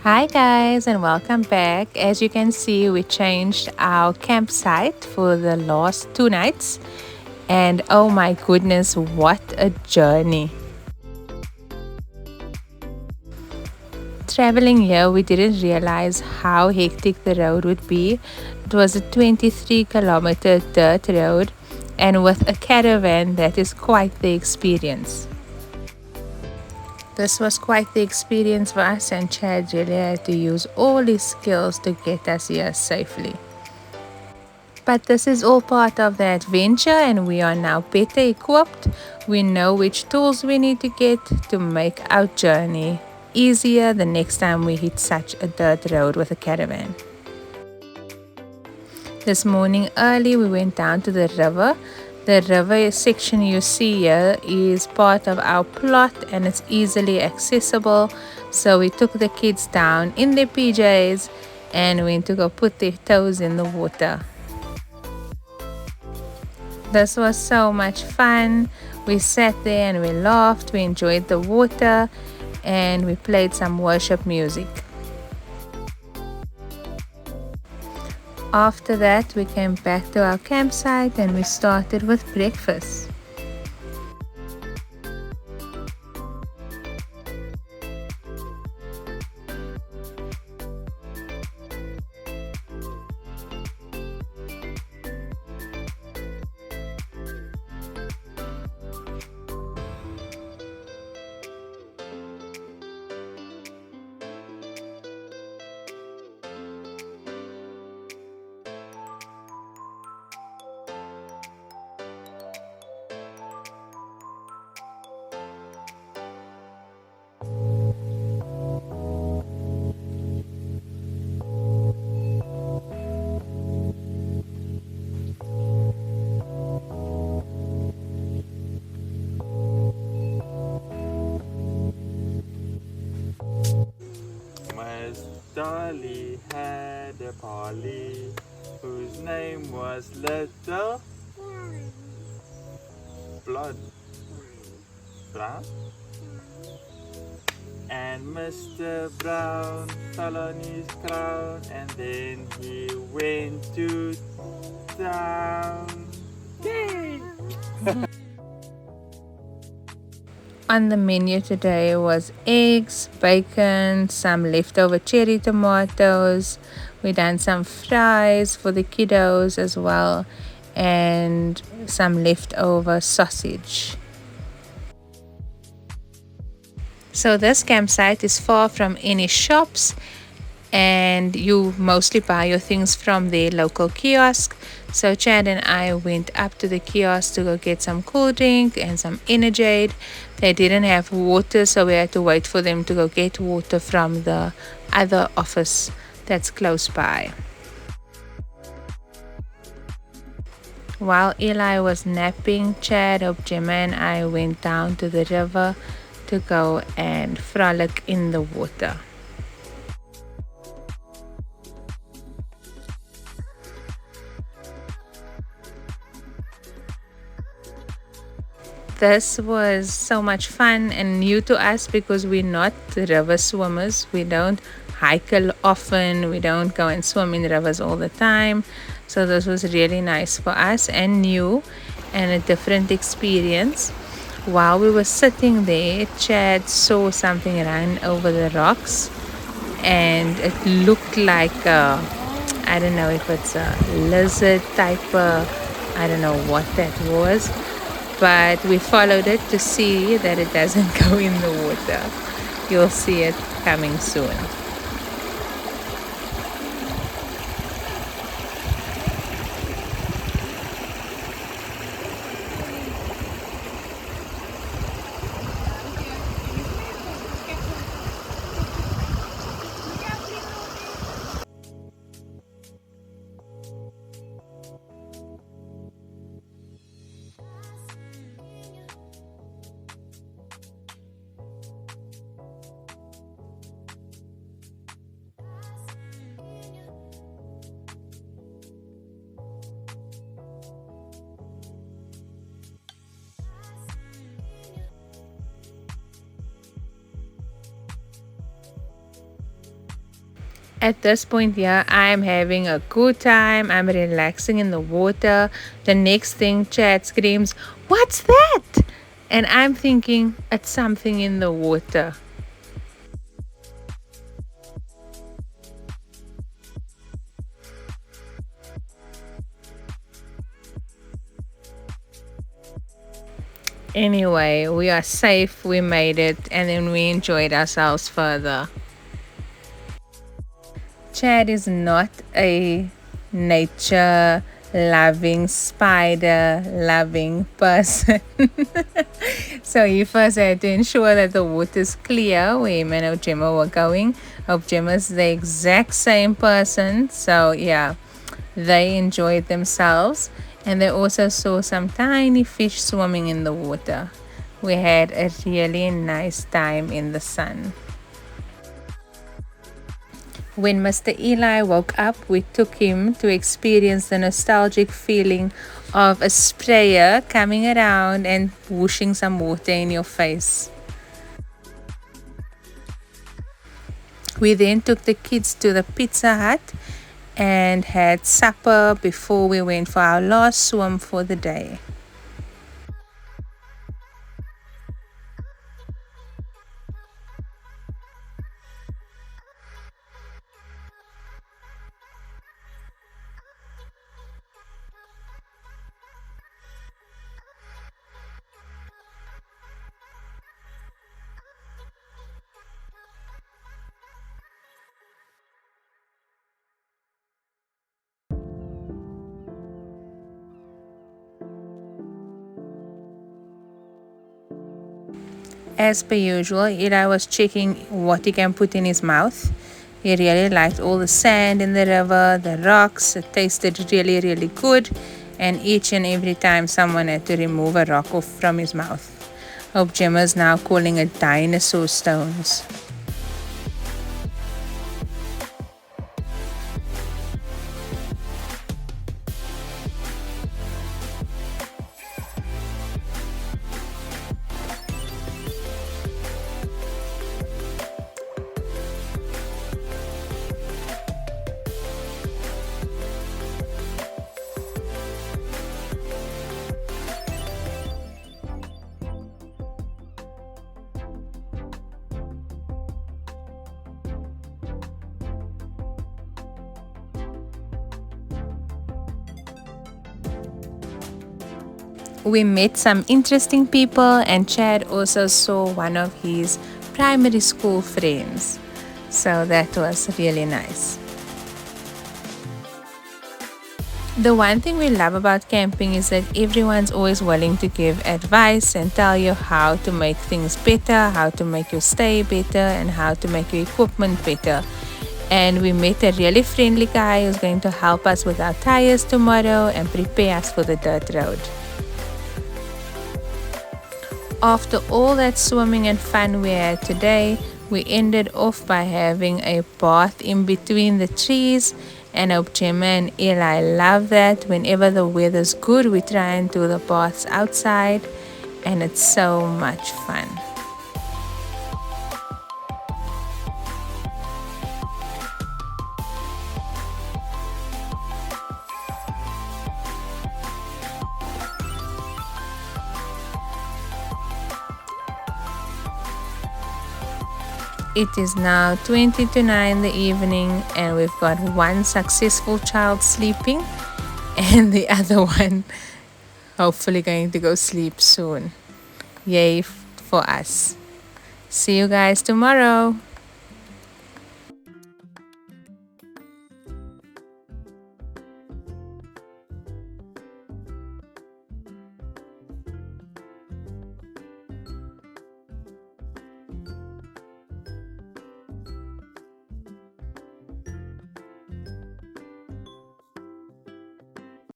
Hi guys and welcome back. As you can see, we changed our campsite for the last 2 nights, and oh my goodness, what a journey. Traveling here, we didn't realize how hectic the road would be. It was a 23-kilometer dirt road, and with a caravan, that is quite the experience. This was quite the experience for us, and Chad really had to use all his skills to get us here safely. But this is all part of the adventure, and we are now better equipped. We know which tools we need to get to make our journey easier the next time we hit such a dirt road with a caravan. This morning early, we went down to the river. The river section you see here is part of our plot and it's easily accessible. So we took the kids down in their PJs and went to go put their toes in the water. This was so much fun. We sat there and we laughed, we enjoyed the water, and we played some worship music. After that, we came back to our campsite and we started with breakfast. Miss Dolly had a Polly whose name was Little Blood Brown. And Mr. Brown fell on his crown and then he went to town. Yay! On the menu today was eggs, bacon, some leftover cherry tomatoes. We done some fries for the kiddos as well, and some leftover sausage. So this campsite is far from any shops, and you mostly buy your things from the local kiosk. So Chad and I went up to the kiosk to go get some cool drink and some Energade. They didn't have water, so we had to wait for them to go get water from the other office that's close by. While Eli was napping, Chad, Gemma and I went down to the river to go and frolic in the water. This was so much fun and new to us because we're not river swimmers. We don't hike often, we don't go and swim in rivers all the time. So this was really nice for us and new and a different experience. While we were sitting there, Chad saw something run over the rocks and it looked like I don't know if it's a lizard type I don't know what that was, but we followed it to see that it doesn't go in the water. You'll see it coming soon. At this point, yeah, I'm having a good time. I'm relaxing in the water. The next thing, Chad screams, "What's that?" And I'm thinking, it's something in the water. Anyway, we are safe, we made it, and then we enjoyed ourselves further. Chad is not a nature loving, spider loving person. So he first had to ensure that the water is clear where him and Gemma were going. Gemma's the exact same person. So yeah, they enjoyed themselves and they also saw some tiny fish swimming in the water. We had a really nice time in the sun. When Mr. Eli woke up, we took him to experience the nostalgic feeling of a sprayer coming around and whooshing some water in your face. We then took the kids to the Pizza Hut and had supper before we went for our last swim for the day. As per usual, Eli was checking what he can put in his mouth. He really liked all the sand in the river, the rocks. It tasted really, really good. And each and every time someone had to remove a rock off from his mouth. Hope Gemma's now calling it dinosaur stones. We met some interesting people, and Chad also saw one of his primary school friends. So that was really nice. The one thing we love about camping is that everyone's always willing to give advice and tell you how to make things better, how to make your stay better, and how to make your equipment better. And we met a really friendly guy who's going to help us with our tires tomorrow and prepare us for the dirt road. After all that swimming and fun we had today, we ended off by having a bath in between the trees. And Gemma and Eli love that. Whenever the weather's good, we try and do the baths outside, and it's so much fun. It is now 20 to 9 in the evening, and we've got one successful child sleeping and the other one hopefully going to go sleep soon. Yay for us. See you guys tomorrow.